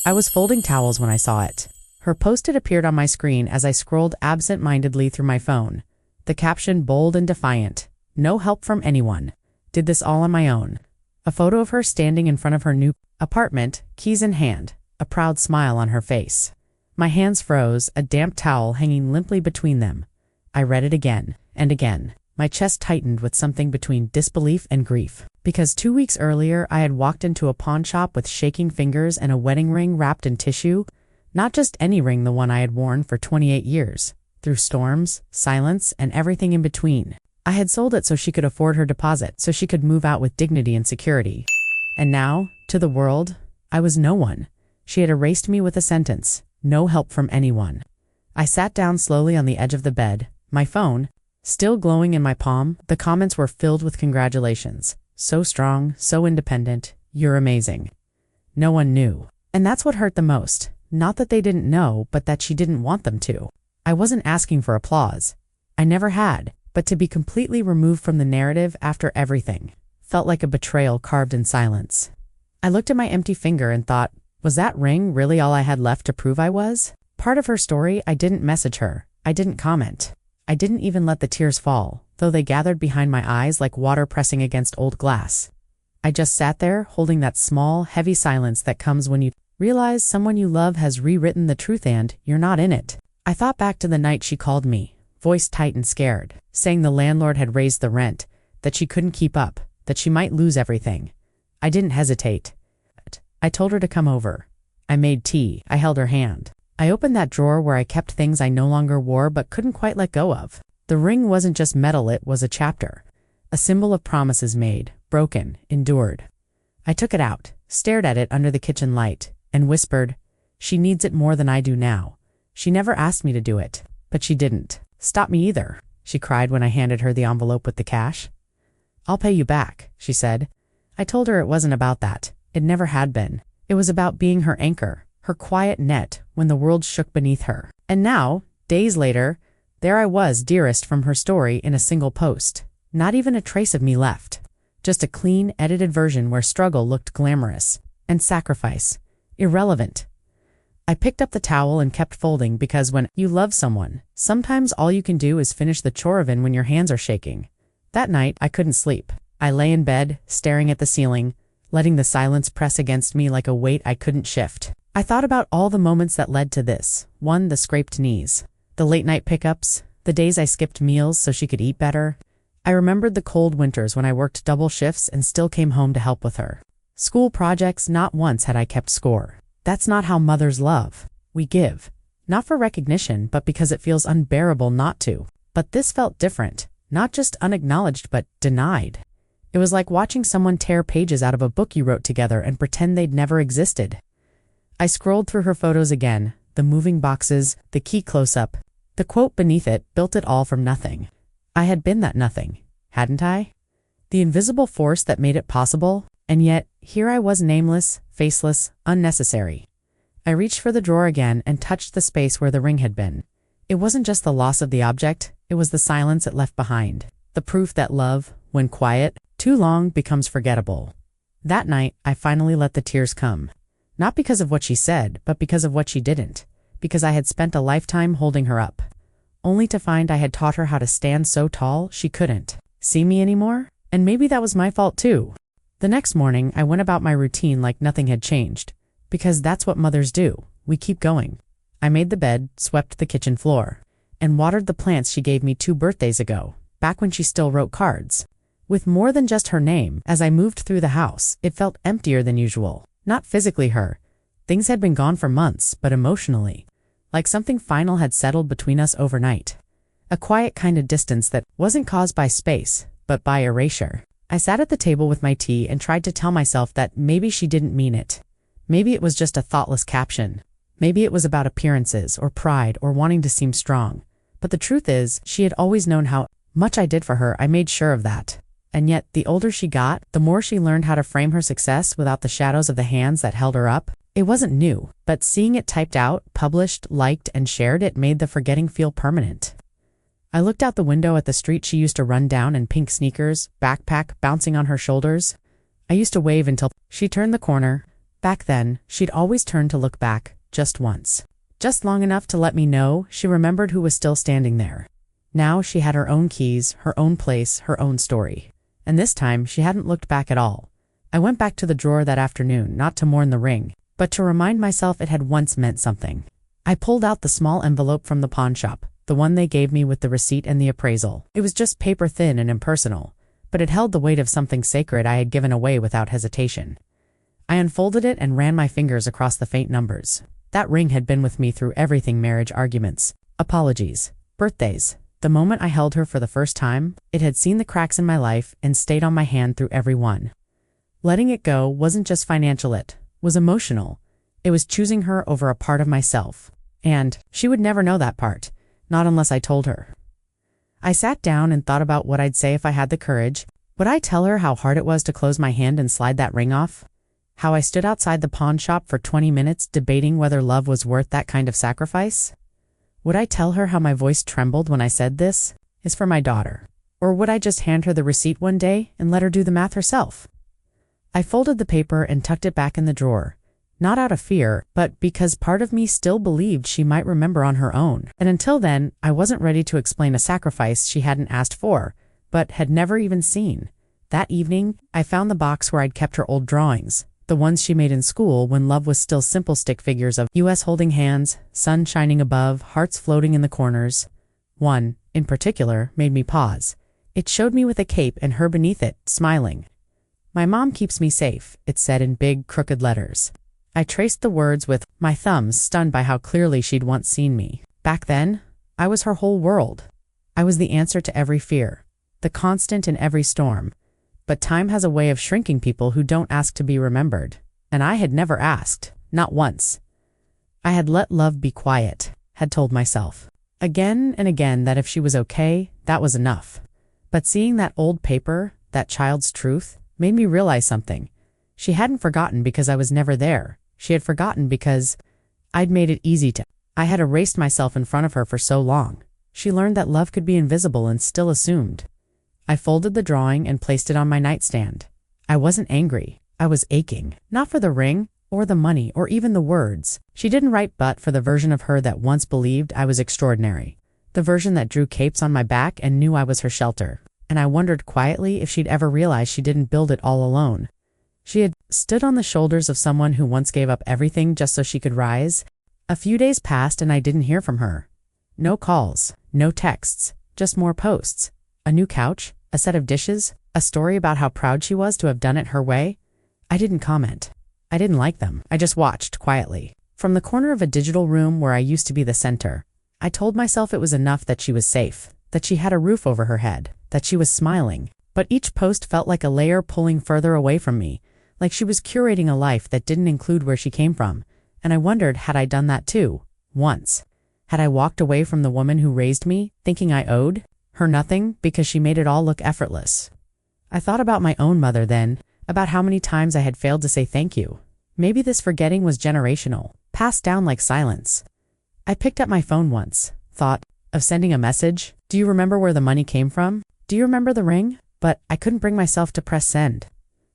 I was folding towels when I saw it. Her post-it appeared on my screen as I scrolled absent-mindedly through my phone. The caption bold and defiant. No help from anyone. Did this all on my own. A photo of her standing in front of her new apartment, keys in hand, a proud smile on her face. My hands froze, a damp towel hanging limply between them. I read it again and again. My chest tightened with something between disbelief and grief. Because 2 weeks earlier I had walked into a pawn shop with shaking fingers and a wedding ring wrapped in tissue. Not just any ring, the one I had worn for 28 years. Through storms, silence, and everything in between. I had sold it so she could afford her deposit, so she could move out with dignity and security. And now, to the world, I was no one. She had erased me with a sentence. No help from anyone. I sat down slowly on the edge of the bed, my phone still glowing in my palm. The comments were filled with congratulations. So strong, so independent, you're amazing. No one knew. And that's what hurt the most. Not that they didn't know, but that she didn't want them to. I wasn't asking for applause. I never had, but to be completely removed from the narrative after everything felt like a betrayal carved in silence. I looked at my empty finger and thought, was that ring really all I had left to prove I was? Part of her story, I didn't message her. I didn't comment. I didn't even let the tears fall, though they gathered behind my eyes like water pressing against old glass. I just sat there, holding that small, heavy silence that comes when you realize someone you love has rewritten the truth and you're not in it. I thought back to the night she called me, voice tight and scared, saying the landlord had raised the rent, that she couldn't keep up, that she might lose everything. I didn't hesitate. I told her to come over. I made tea. I held her hand. I opened that drawer where I kept things I no longer wore but couldn't quite let go of. The ring wasn't just metal, it was a chapter. A symbol of promises made, broken, endured. I took it out, stared at it under the kitchen light, and whispered, she needs it more than I do now. She never asked me to do it, but she didn't stop me either, she cried when I handed her the envelope with the cash. I'll pay you back, she said. I told her it wasn't about that. It never had been. It was about being her anchor, her quiet net when the world shook beneath her. And now, days later, there I was, dearest from her story in a single post. Not even a trace of me left. Just a clean, edited version where struggle looked glamorous, and sacrifice irrelevant. I picked up the towel and kept folding because when you love someone, sometimes all you can do is finish the chore even when your hands are shaking. That night, I couldn't sleep. I lay in bed, staring at the ceiling, letting the silence press against me like a weight I couldn't shift. I thought about all the moments that led to this. One, the scraped knees. The late-night pickups. The days I skipped meals so she could eat better. I remembered the cold winters when I worked double shifts and still came home to help with her. School projects, not once had I kept score. That's not how mothers love. We give. Not for recognition, but because it feels unbearable not to. But this felt different. Not just unacknowledged, but denied. It was like watching someone tear pages out of a book you wrote together and pretend they'd never existed. I scrolled through her photos again, the moving boxes, the key close-up. The quote beneath it built it all from nothing. I had been that nothing, hadn't I? The invisible force that made it possible, and yet, here I was nameless, faceless, unnecessary. I reached for the drawer again and touched the space where the ring had been. It wasn't just the loss of the object, it was the silence it left behind. The proof that love, when quiet, too long, becomes forgettable. That night, I finally let the tears come. Not because of what she said, but because of what she didn't. Because I had spent a lifetime holding her up. Only to find I had taught her how to stand so tall she couldn't see me anymore. And maybe that was my fault too. The next morning, I went about my routine like nothing had changed. Because that's what mothers do. We keep going. I made the bed, swept the kitchen floor, and watered the plants she gave me 2 birthdays ago, back when she still wrote cards. With more than just her name, as I moved through the house, it felt emptier than usual. Not physically her. Things had been gone for months, but emotionally. Like something final had settled between us overnight. A quiet kind of distance that wasn't caused by space, but by erasure. I sat at the table with my tea and tried to tell myself that maybe she didn't mean it. Maybe it was just a thoughtless caption. Maybe it was about appearances, or pride, or wanting to seem strong. But the truth is, she had always known how much I did for her. I made sure of that. And yet, the older she got, the more she learned how to frame her success without the shadows of the hands that held her up. It wasn't new, but seeing it typed out, published, liked, and shared, it made the forgetting feel permanent. I looked out the window at the street she used to run down in pink sneakers, backpack bouncing on her shoulders. I used to wave until she turned the corner, Back then, she'd always turned to look back, just once. Just long enough to let me know she remembered who was still standing there. Now she had her own keys, her own place, her own story. And this time, she hadn't looked back at all. I went back to the drawer that afternoon, not to mourn the ring, but to remind myself it had once meant something. I pulled out the small envelope from the pawn shop, the one they gave me with the receipt and the appraisal. It was just paper thin and impersonal, but it held the weight of something sacred I had given away without hesitation. I unfolded it and ran my fingers across the faint numbers. That ring had been with me through everything: marriage arguments, apologies, birthdays. The moment I held her for the first time, it had seen the cracks in my life and stayed on my hand through every one. Letting it go wasn't just financial, it was emotional. It was choosing her over a part of myself. And she would never know that part, not unless I told her. I sat down and thought about what I'd say if I had the courage. Would I tell her how hard it was to close my hand and slide that ring off? How I stood outside the pawn shop for 20 minutes debating whether love was worth that kind of sacrifice? Would I tell her how my voice trembled when I said this is for my daughter? Or would I just hand her the receipt one day and let her do the math herself? I folded the paper and tucked it back in the drawer, not out of fear, but because part of me still believed she might remember on her own. And until then, I wasn't ready to explain a sacrifice she hadn't asked for, but had never even seen. That evening, I found the box where I'd kept her old drawings, the ones she made in school when love was still simple stick figures of US holding hands, sun shining above, hearts floating in the corners. One, in particular, made me pause. It showed me with a cape and her beneath it, smiling. "My mom keeps me safe," it said in big, crooked letters. I traced the words with my thumbs, stunned by how clearly she'd once seen me. Back then, I was her whole world. I was the answer to every fear, the constant in every storm. But time has a way of shrinking people who don't ask to be remembered. And I had never asked, not once. I had let love be quiet, had told myself again and again that if she was okay, that was enough. But seeing that old paper, that child's truth, made me realize something. She hadn't forgotten because I was never there. She had forgotten because I'd made it easy to. I had erased myself in front of her for so long. She learned that love could be invisible and still assumed. I folded the drawing and placed it on my nightstand. I wasn't angry. I was aching. Not for the ring, or the money, or even the words. She didn't write, but for the version of her that once believed I was extraordinary. The version that drew capes on my back and knew I was her shelter. And I wondered quietly if she'd ever realize she didn't build it all alone. She had stood on the shoulders of someone who once gave up everything just so she could rise. A few days passed and I didn't hear from her. No calls, no texts, just more posts. A new couch, a set of dishes, a story about how proud she was to have done it her way. I didn't comment. I didn't like them. I just watched quietly. From the corner of a digital room where I used to be the center, I told myself it was enough that she was safe, that she had a roof over her head, that she was smiling. But each post felt like a layer pulling further away from me, like she was curating a life that didn't include where she came from. And I wondered, had I done that too? Once. Had I walked away from the woman who raised me, thinking I owed her nothing because she made it all look effortless? I thought about my own mother then, about how many times I had failed to say thank you. Maybe this forgetting was generational, passed down like silence. I picked up my phone once, thought of sending a message. Do you remember where the money came from? Do you remember the ring? But I couldn't bring myself to press send.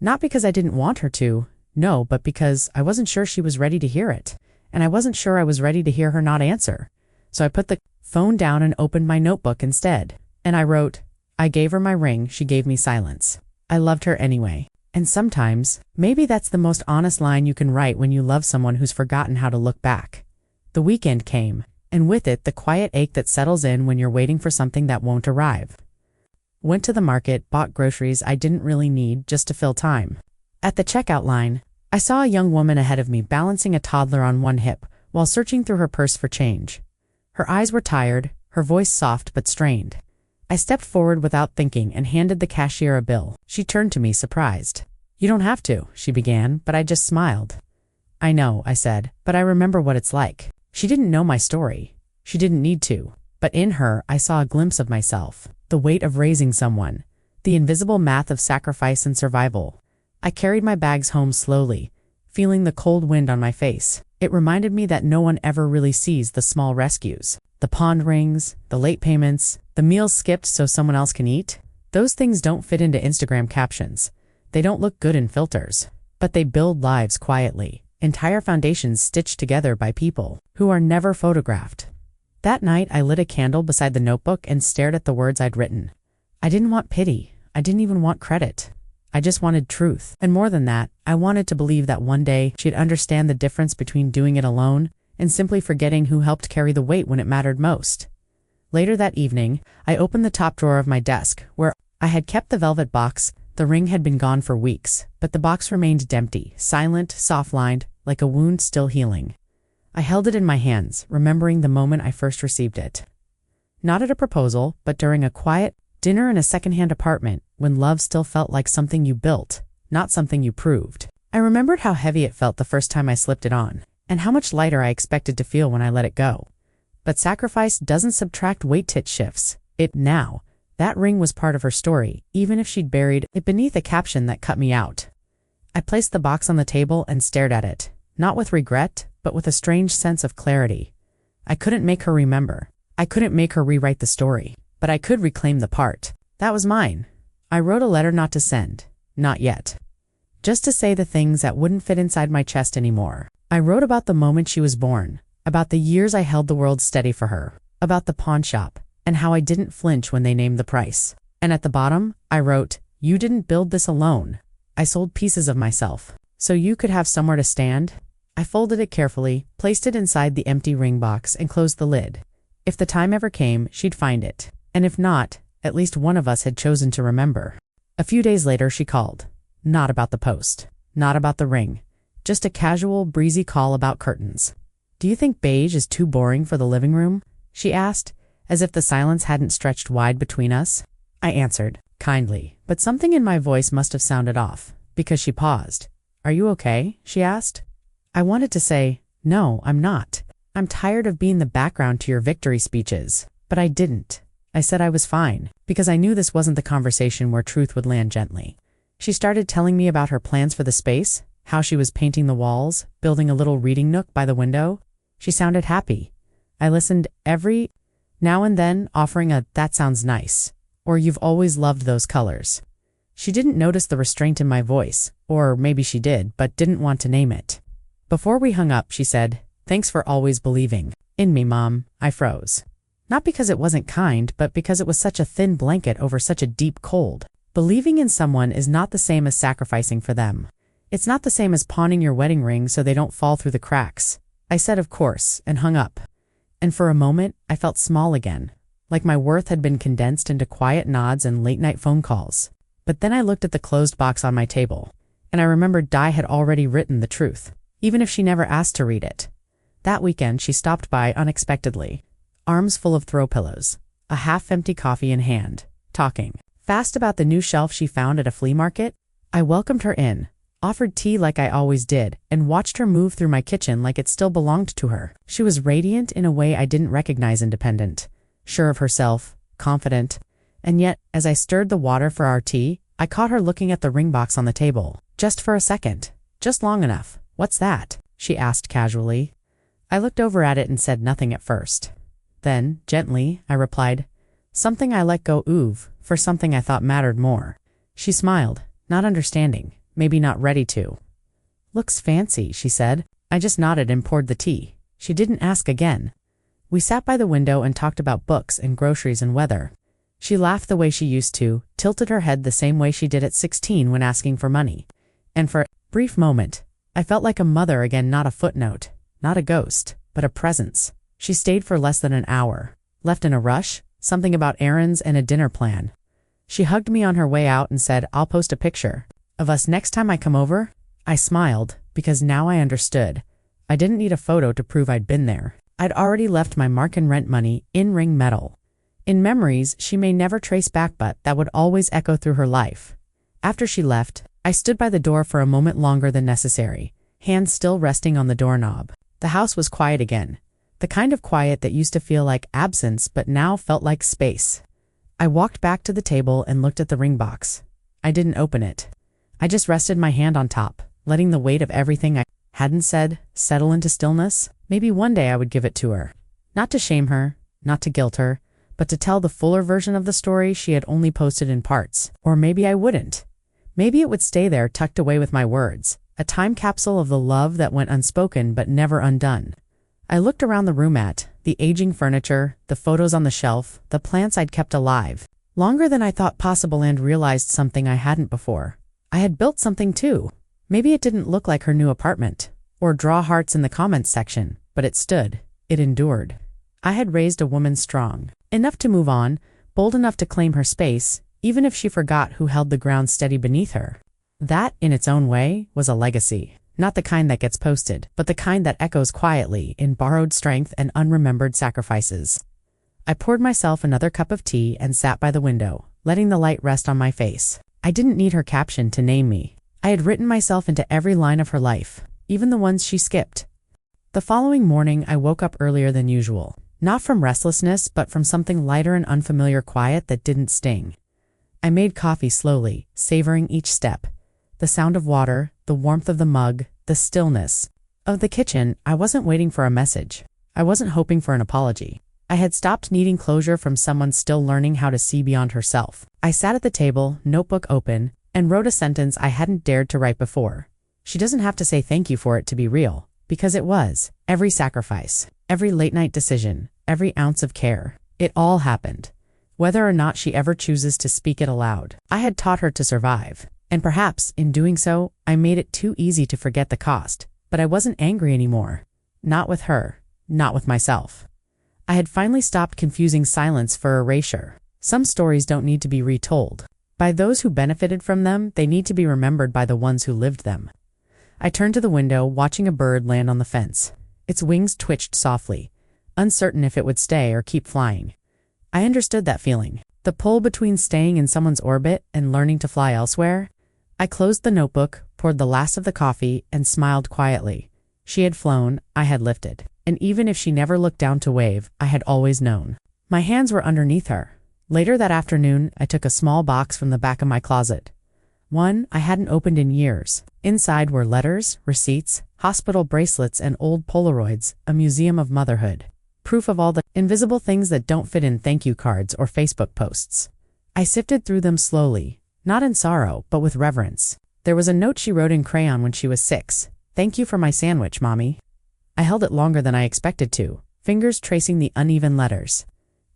Not because I didn't want her to, no, but because I wasn't sure she was ready to hear it. And I wasn't sure I was ready to hear her not answer. So I put the phone down and opened my notebook instead. And I wrote, I gave her my ring, she gave me silence. I loved her anyway. And sometimes, maybe that's the most honest line you can write when you love someone who's forgotten how to look back. The weekend came, and with it the quiet ache that settles in when you're waiting for something that won't arrive. Went to the market, bought groceries I didn't really need just to fill time. At the checkout line, I saw a young woman ahead of me balancing a toddler on one hip while searching through her purse for change. Her eyes were tired, her voice soft but strained. I stepped forward without thinking and handed the cashier a bill. She turned to me, surprised. You don't have to, she began, but I just smiled. I know, I said, but I remember what it's like. She didn't know my story. She didn't need to. But in her, I saw a glimpse of myself. The weight of raising someone. The invisible math of sacrifice and survival. I carried my bags home slowly, feeling the cold wind on my face. It reminded me that no one ever really sees the small rescues. The pawned rings, the late payments, the meals skipped so someone else can eat. Those things don't fit into Instagram captions. They don't look good in filters. But they build lives quietly, entire foundations stitched together by people who are never photographed. That night, I lit a candle beside the notebook and stared at the words I'd written. I didn't want pity. I didn't even want credit. I just wanted truth. And more than that, I wanted to believe that one day she'd understand the difference between doing it alone and simply forgetting who helped carry the weight when it mattered most. Later that evening, I opened the top drawer of my desk, where I had kept the velvet box. The ring had been gone for weeks, but the box remained empty, silent, soft-lined, like a wound still healing. I held it in my hands, remembering the moment I first received it. Not at a proposal, but during a quiet dinner in a secondhand apartment, when love still felt like something you built, not something you proved. I remembered how heavy it felt the first time I slipped it on, and how much lighter I expected to feel when I let it go. But sacrifice doesn't subtract weight, it shifts it now. That ring was part of her story, even if she'd buried it beneath a caption that cut me out. I placed the box on the table and stared at it, not with regret, but with a strange sense of clarity. I couldn't make her remember. I couldn't make her rewrite the story, but I could reclaim the part that was mine. I wrote a letter not to send, not yet. Just to say the things that wouldn't fit inside my chest anymore. I wrote about the moment she was born, about the years I held the world steady for her, about the pawn shop, and how I didn't flinch when they named the price. And at the bottom, I wrote, "You didn't build this alone. I sold pieces of myself, so you could have somewhere to stand." I folded it carefully, placed it inside the empty ring box, and closed the lid. If the time ever came, she'd find it. And if not, at least one of us had chosen to remember. A few days later, she called. Not about the post. Not about the ring. Just a casual, breezy call about curtains. "Do you think beige is too boring for the living room?" she asked, as if the silence hadn't stretched wide between us. I answered, kindly, but something in my voice must have sounded off, because she paused. "Are you okay?" she asked. I wanted to say, "No, I'm not. I'm tired of being the background to your victory speeches," but I didn't. I said I was fine, because I knew this wasn't the conversation where truth would land gently. She started telling me about her plans for the space, how she was painting the walls, building a little reading nook by the window. She sounded happy. I listened every now and then, offering a "that sounds nice," or "you've always loved those colors." She didn't notice the restraint in my voice, or maybe she did, but didn't want to name it. Before we hung up, she said, "Thanks for always believing in me, Mom." I froze. Not because it wasn't kind, but because it was such a thin blanket over such a deep cold. Believing in someone is not the same as sacrificing for them. It's not the same as pawning your wedding ring so they don't fall through the cracks. I said, "Of course," and hung up. And for a moment, I felt small again, like my worth had been condensed into quiet nods and late-night phone calls. But then I looked at the closed box on my table, and I remembered Di had already written the truth, even if she never asked to read it. That weekend, she stopped by unexpectedly, arms full of throw pillows, a half-empty coffee in hand, talking fast about the new shelf she found at a flea market. I welcomed her in, offered tea like I always did, and watched her move through my kitchen like it still belonged to her. She was radiant in a way I didn't recognize, independent, sure of herself, confident. And yet, as I stirred the water for our tea, I caught her looking at the ring box on the table, just for a second, just long enough. "What's that?" she asked casually. I looked over at it and said nothing at first. Then, gently, I replied, "Something I let go of, for something I thought mattered more." She smiled, not understanding, maybe not ready to. "Looks fancy," she said. I just nodded and poured the tea. She didn't ask again. We sat by the window and talked about books and groceries and weather. She laughed the way she used to, tilted her head the same way she did at 16 when asking for money. And for a brief moment, I felt like a mother again, not a footnote, not a ghost, but a presence. She stayed for less than an hour, left in a rush, something about errands and a dinner plan. She hugged me on her way out and said, "I'll post a picture of us next time I come over." I smiled, because now I understood. I didn't need a photo to prove I'd been there. I'd already left my mark and rent money in ring metal. In memories she may never trace back, but that would always echo through her life. After she left, I stood by the door for a moment longer than necessary, hands still resting on the doorknob. The house was quiet again, the kind of quiet that used to feel like absence but now felt like space. I walked back to the table and looked at the ring box. I didn't open it. I just rested my hand on top, letting the weight of everything I hadn't said settle into stillness. Maybe one day I would give it to her. Not to shame her, not to guilt her, but to tell the fuller version of the story she had only posted in parts. Or maybe I wouldn't. Maybe it would stay there tucked away with my words, a time capsule of the love that went unspoken but never undone. I looked around the room at the aging furniture, the photos on the shelf, the plants I'd kept alive longer than I thought possible, and realized something I hadn't before. I had built something too. Maybe it didn't look like her new apartment, or draw hearts in the comments section, but it stood. It endured. I had raised a woman strong enough to move on, bold enough to claim her space, even if she forgot who held the ground steady beneath her. That, in its own way, was a legacy. Not the kind that gets posted, but the kind that echoes quietly in borrowed strength and unremembered sacrifices. I poured myself another cup of tea and sat by the window, letting the light rest on my face. I didn't need her caption to name me. I had written myself into every line of her life, even the ones she skipped. The following morning, I woke up earlier than usual. Not from restlessness, but from something lighter and unfamiliar quiet that didn't sting. I made coffee slowly, savoring each step. The sound of water, the warmth of the mug, the stillness of the kitchen. I wasn't waiting for a message. I wasn't hoping for an apology. I had stopped needing closure from someone still learning how to see beyond herself. I sat at the table, notebook open, and wrote a sentence I hadn't dared to write before. She doesn't have to say thank you for it to be real, because it was. Every sacrifice, every late-night decision, every ounce of care. It all happened. Whether or not she ever chooses to speak it aloud. I had taught her to survive. And perhaps, in doing so, I made it too easy to forget the cost. But I wasn't angry anymore. Not with her. Not with myself. I had finally stopped confusing silence for erasure. Some stories don't need to be retold. By those who benefited from them, they need to be remembered by the ones who lived them. I turned to the window, watching a bird land on the fence. Its wings twitched softly, uncertain if it would stay or keep flying. I understood that feeling. The pull between staying in someone's orbit and learning to fly elsewhere. I closed the notebook, poured the last of the coffee, and smiled quietly. She had flown, I had lifted. And even if she never looked down to wave, I had always known. My hands were underneath her. Later that afternoon, I took a small box from the back of my closet. One I hadn't opened in years. Inside were letters, receipts, hospital bracelets, and old Polaroids, a museum of motherhood. Proof of all the invisible things that don't fit in thank you cards or Facebook posts. I sifted through them slowly, not in sorrow, but with reverence. There was a note she wrote in crayon when she was 6. "Thank you for my sandwich, Mommy." I held it longer than I expected to, fingers tracing the uneven letters.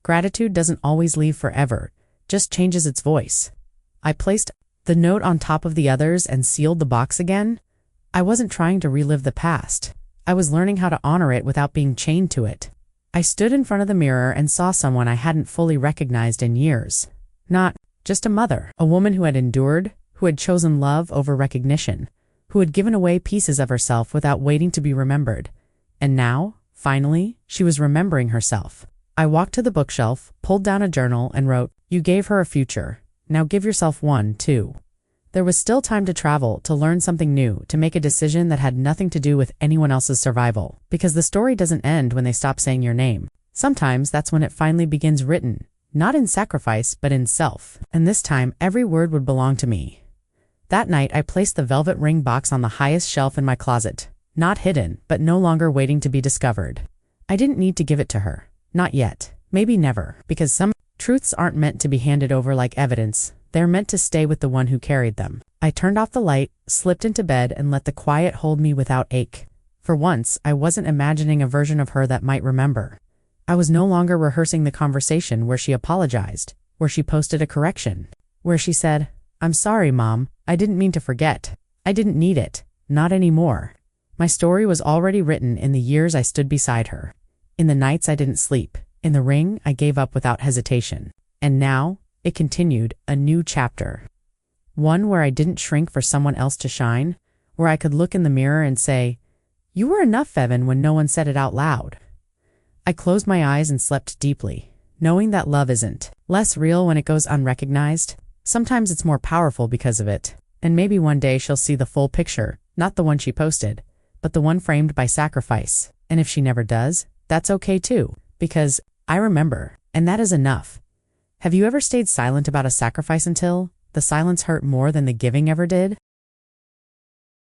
Gratitude doesn't always leave forever, just changes its voice. I placed the note on top of the others and sealed the box again. I wasn't trying to relive the past. I was learning how to honor it without being chained to it. I stood in front of the mirror and saw someone I hadn't fully recognized in years. Not just a mother, a woman who had endured, who had chosen love over recognition, who had given away pieces of herself without waiting to be remembered. And now, finally, she was remembering herself. I walked to the bookshelf, pulled down a journal, and wrote, "You gave her a future. Now give yourself one, too." There was still time to travel, to learn something new, to make a decision that had nothing to do with anyone else's survival. Because the story doesn't end when they stop saying your name. Sometimes that's when it finally begins, written, not in sacrifice, but in self. And this time, every word would belong to me. That night, I placed the velvet ring box on the highest shelf in my closet. Not hidden, but no longer waiting to be discovered. I didn't need to give it to her. Not yet. Maybe never. Because some truths aren't meant to be handed over like evidence. They're meant to stay with the one who carried them. I turned off the light, slipped into bed, and let the quiet hold me without ache. For once, I wasn't imagining a version of her that might remember. I was no longer rehearsing the conversation where she apologized, where she posted a correction, where she said, "I'm sorry, Mom. I didn't mean to forget. I didn't need it. Not anymore." My story was already written in the years I stood beside her. In the nights I didn't sleep. In the ring I gave up without hesitation. And now, it continued, a new chapter. One where I didn't shrink for someone else to shine, where I could look in the mirror and say, "You were enough, Evan," when no one said it out loud. I closed my eyes and slept deeply, knowing that love isn't less real when it goes unrecognized. Sometimes it's more powerful because of it. And maybe one day she'll see the full picture, not the one she posted, but the one framed by sacrifice. And if she never does, that's okay too, because I remember, and that is enough. Have you ever stayed silent about a sacrifice until the silence hurt more than the giving ever did?